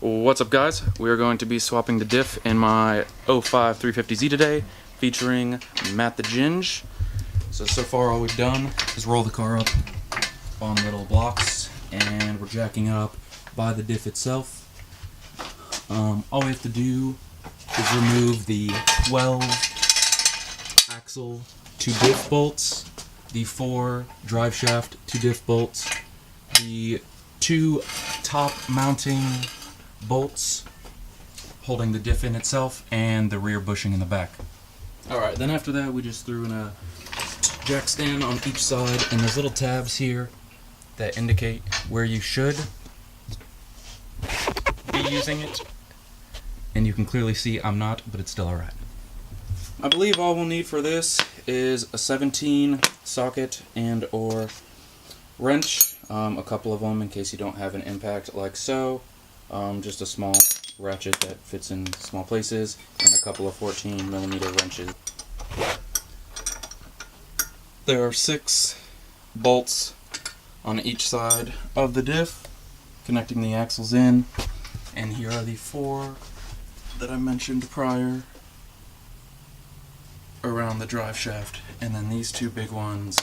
What's up, guys? We are going to be swapping the diff in my 05 350Z today, featuring Matt the Ginge. So far all we've done is roll the car up on little blocks, and we're jacking up by the diff itself. All we have to do is remove the 12 axle to diff bolts, the 4 drive shaft to diff bolts, the 2 top mounting bolts holding the diff in itself, and the rear bushing in the back. Alright, then after that we just threw in a jack stand on each side, and there's little tabs here that indicate where you should be using it. And you can clearly see I'm not, but it's still alright. I believe all we'll need for this is a 17 socket and or wrench, a couple of them in case you don't have an impact like so, just a small ratchet that fits in small places, and a couple of 14mm wrenches. There are 6 bolts on each side of the diff connecting the axles in, and here are the 4 that I mentioned prior around the drive shaft, and then these 2 big ones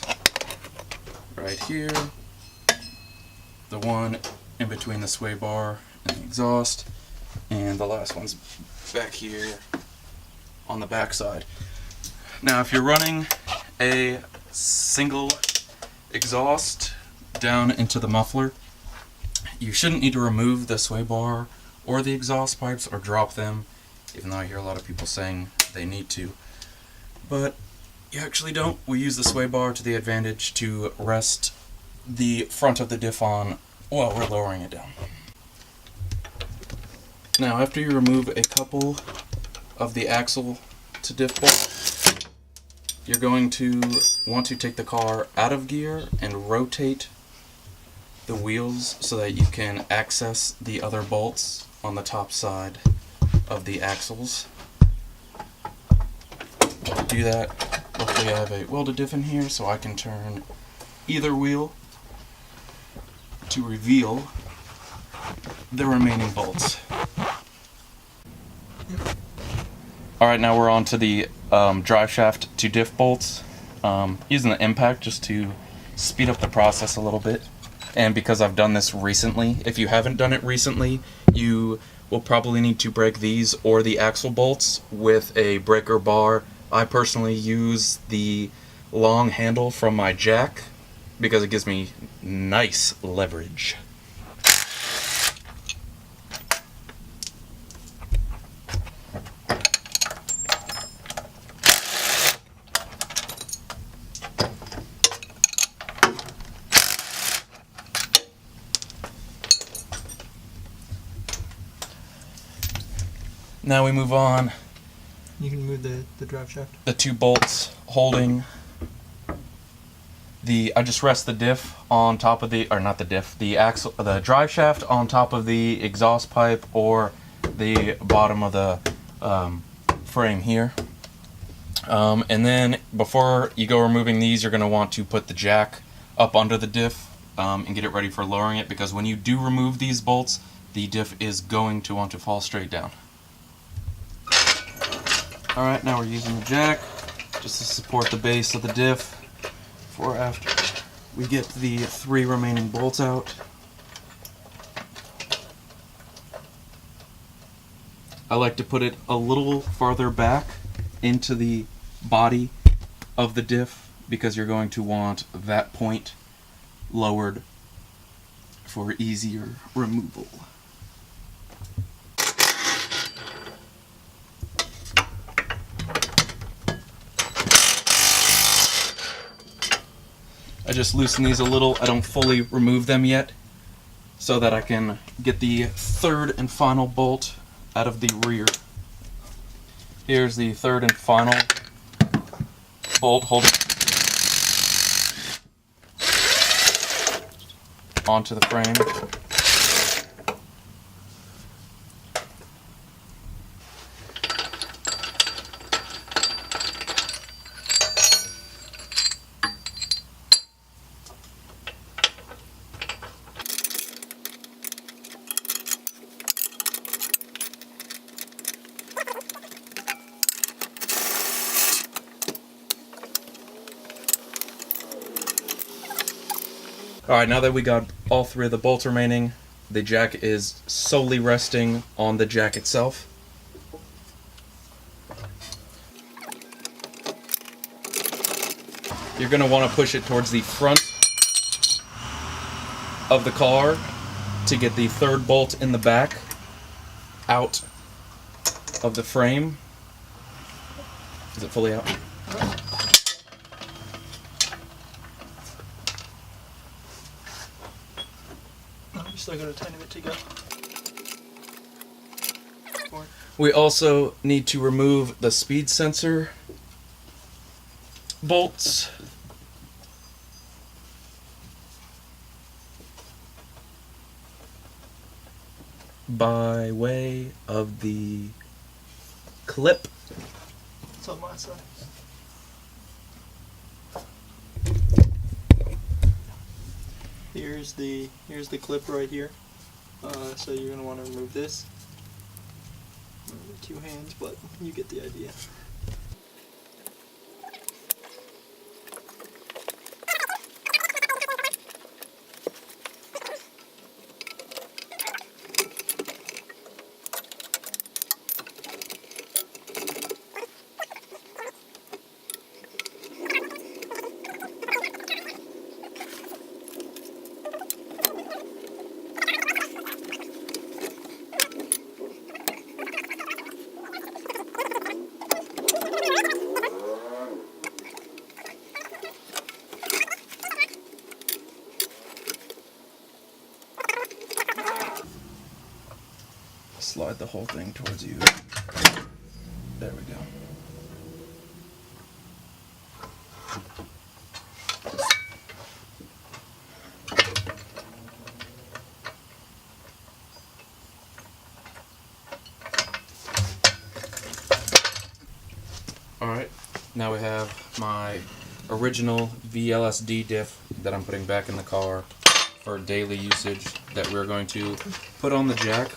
right here, the one in between the sway bar and the exhaust, and the last one's back here on the back side. Now if you're running a single exhaust down into the muffler, you shouldn't need to remove the sway bar or the exhaust pipes or drop them, even though I hear a lot of people saying they need to. But you actually don't. We use the sway bar to the advantage to rest the front of the diff on while we're lowering it down. Now after you remove a couple of the axle to diff bolts, you're going to want to take the car out of gear and rotate the wheels so that you can access the other bolts on the top side of the axles. To do that, luckily I have a welded diff in here, so I can turn either wheel to reveal the remaining bolts. Alright, now we're on to the drive shaft to diff bolts. Using the impact just to speed up the process a little bit. And because I've done this recently, if you haven't done it recently, you will probably need to break these or the axle bolts with a breaker bar. I personally use the long handle from my jack because it gives me nice leverage. Now we move on. You can move the drive shaft. The 2 bolts holding I just rest the diff on top of the axle, the drive shaft on top of the exhaust pipe or the bottom of the frame here. And then before you go removing these, you're going to want to put the jack up under the diff and get it ready for lowering it, because when you do remove these bolts, the diff is going to want to fall straight down. Alright, now we're using the jack just to support the base of the diff before after we get the 3 remaining bolts out. I like to put it a little farther back into the body of the diff because you're going to want that point lowered for easier removal. I just loosen these a little. I don't fully remove them yet so that I can get the 3rd and final bolt out of the rear. Here's the 3rd and final bolt holding onto the frame. Alright, now that we got all 3 of the bolts remaining, the jack is solely resting on the jack itself. You're going to want to push it towards the front of the car to get the 3rd bolt in the back out of the frame. Is it fully out? You still got a tiny bit to go. We also need to remove the speed sensor bolts. By way of the clip. It's on my side. Here's the clip right here. So you're gonna want to remove this. With 2 hands, but you get the idea. Slide the whole thing towards you. There we go. Alright, now we have my original VLSD diff that I'm putting back in the car for daily usage that we're going to put on the jack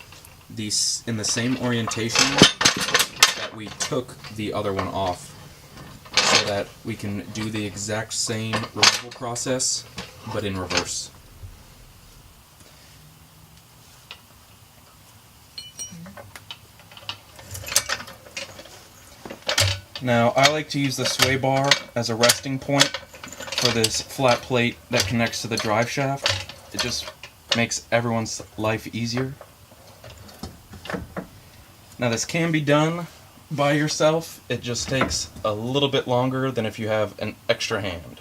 in the same orientation that we took the other one off, so that we can do the exact same removal process but in reverse. Now I like to use the sway bar as a resting point for this flat plate that connects to the drive shaft. It just makes everyone's life easier. Now this can be done by yourself, it just takes a little bit longer than if you have an extra hand.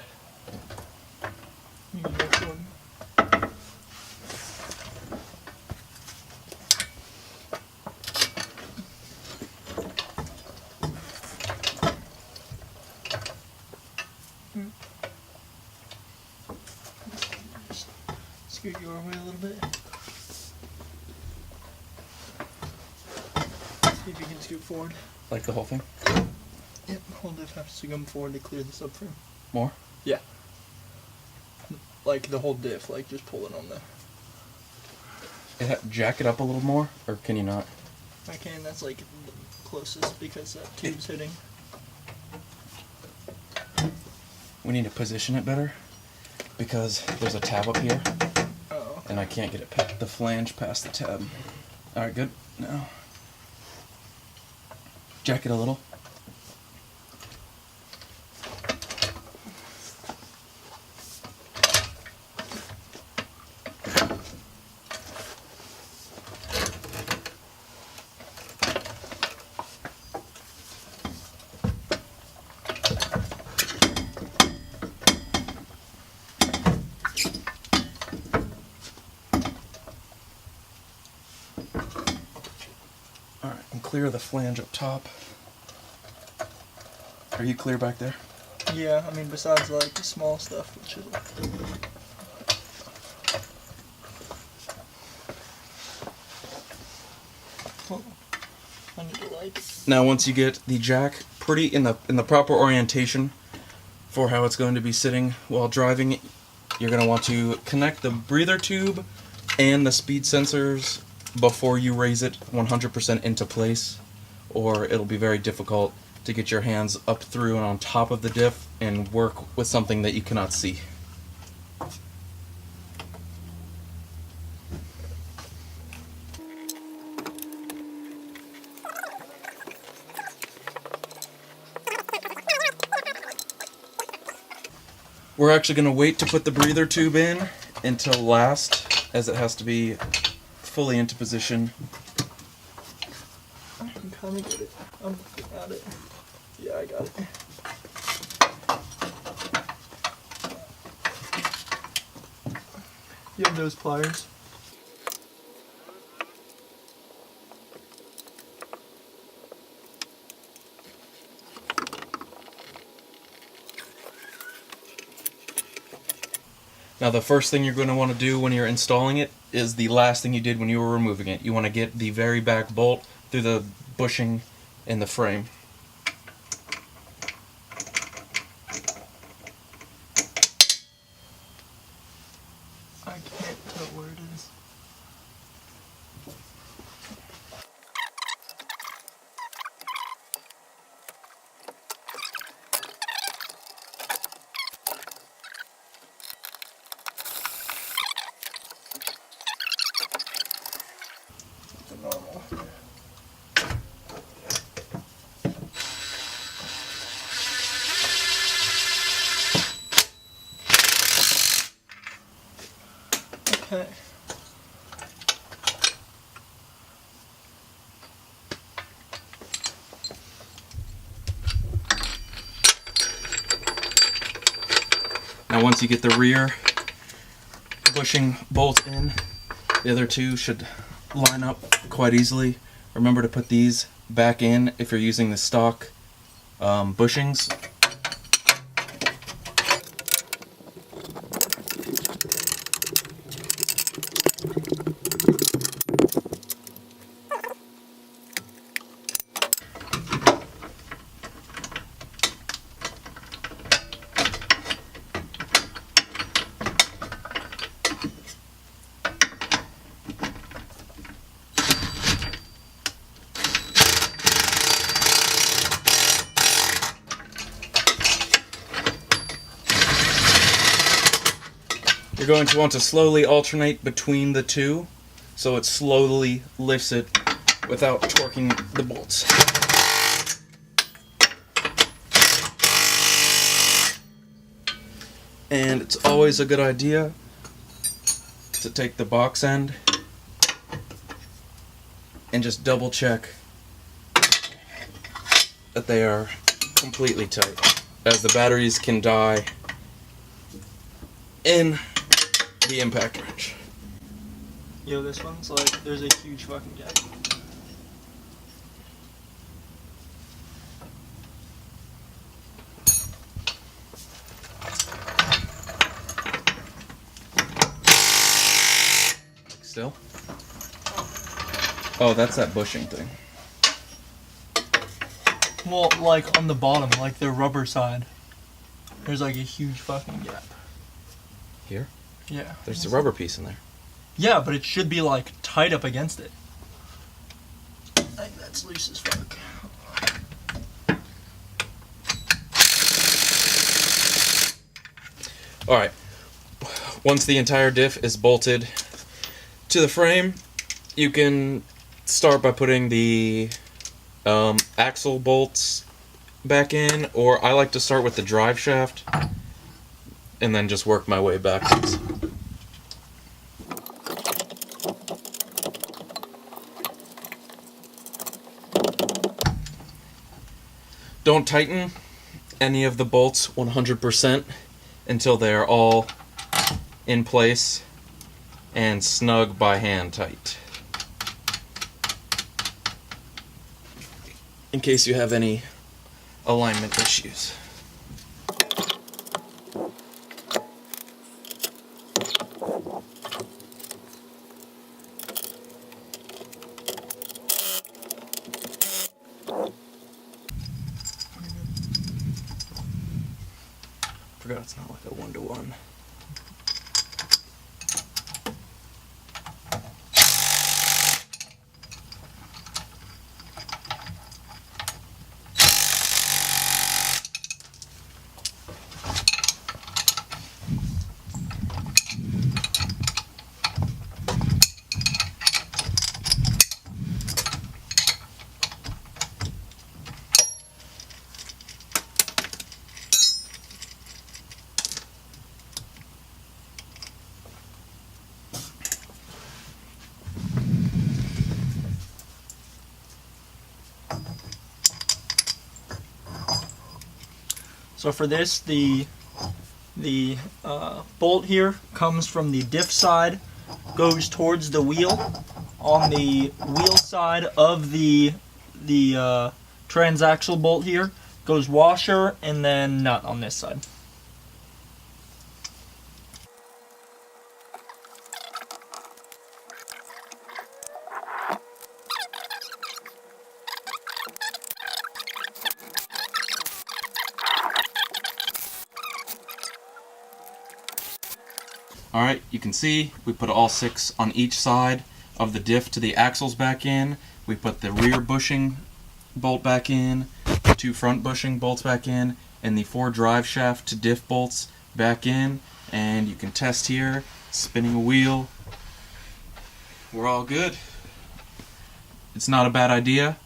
Scoot your way a little bit. See if you can scoot forward. Like the whole thing? Yep, whole diff has to come forward to clear the subframe. More? Yeah. Like the whole diff, like just pull it on there. Jack it up a little more, or can you not? I can, that's like the closest because that tube's hitting. We need to position it better because there's a tab up here. Oh, okay. And I can't get the flange past the tab. Alright, good. Now, jack it a little. Alright, and clear the flange up top. Are you clear back there? Yeah, I mean besides like the small stuff, which is oh, I need to like Now once you get the jack pretty in the proper orientation for how it's going to be sitting while driving, you're going to want to connect the breather tube and the speed sensors before you raise it 100% into place, or it'll be very difficult to get your hands up through and on top of the diff and work with something that you cannot see. We're actually going to wait to put the breather tube in until last, as it has to be fully into position. I can kind of get it. I'm looking at it. Yeah, I got it. You have those pliers? Now the first thing you're going to want to do when you're installing it is the last thing you did when you were removing it. You want to get the very back bolt through the bushing in the frame. I can't tell where it is. The normal. Okay. Now once you get the rear bushing bolt in, the other two should line up quite easily. Remember to put these back in if you're using the stock bushings. You're going to want to slowly alternate between the two so it slowly lifts it without torquing the bolts. And it's always a good idea to take the box end and just double check that they are completely tight, as the batteries can die in the impact wrench. Yo, this one's like, there's a huge fucking gap. Still? Oh, that's that bushing thing. Well, like on the bottom, like the rubber side, there's like a huge fucking gap. Here? Yeah. There's a rubber piece in there. Yeah, but it should be like tight up against it. I think that's loose as fuck. Alright, once the entire diff is bolted to the frame, you can start by putting the axle bolts back in, or I like to start with the drive shaft and then just work my way backwards. Don't tighten any of the bolts 100% until they're all in place and snug by hand tight, in case you have any alignment issues. Forgot it's not like a 1-to-1. So for this, the bolt here comes from the diff side, goes towards the wheel. On the wheel side of the transaxle bolt here goes washer and then nut on this side. Alright, you can see we put all 6 on each side of the diff to the axles back in. We put the rear bushing bolt back in, the 2 front bushing bolts back in, and the 4 drive shaft to diff bolts back in. And you can test here, spinning a wheel. We're all good. It's not a bad idea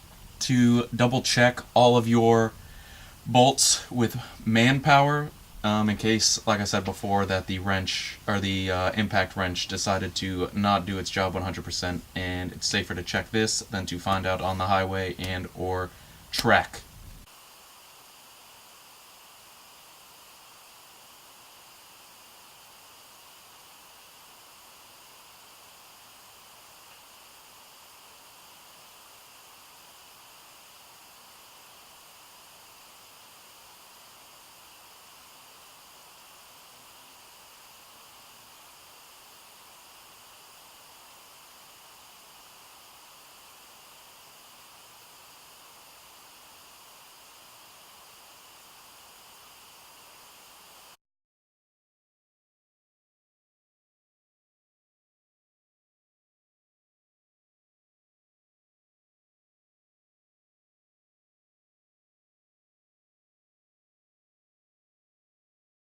to double check all of your bolts with manpower. In case, like I said before, that the wrench or the impact wrench decided to not do its job 100%, and it's safer to check this than to find out on the highway and or track.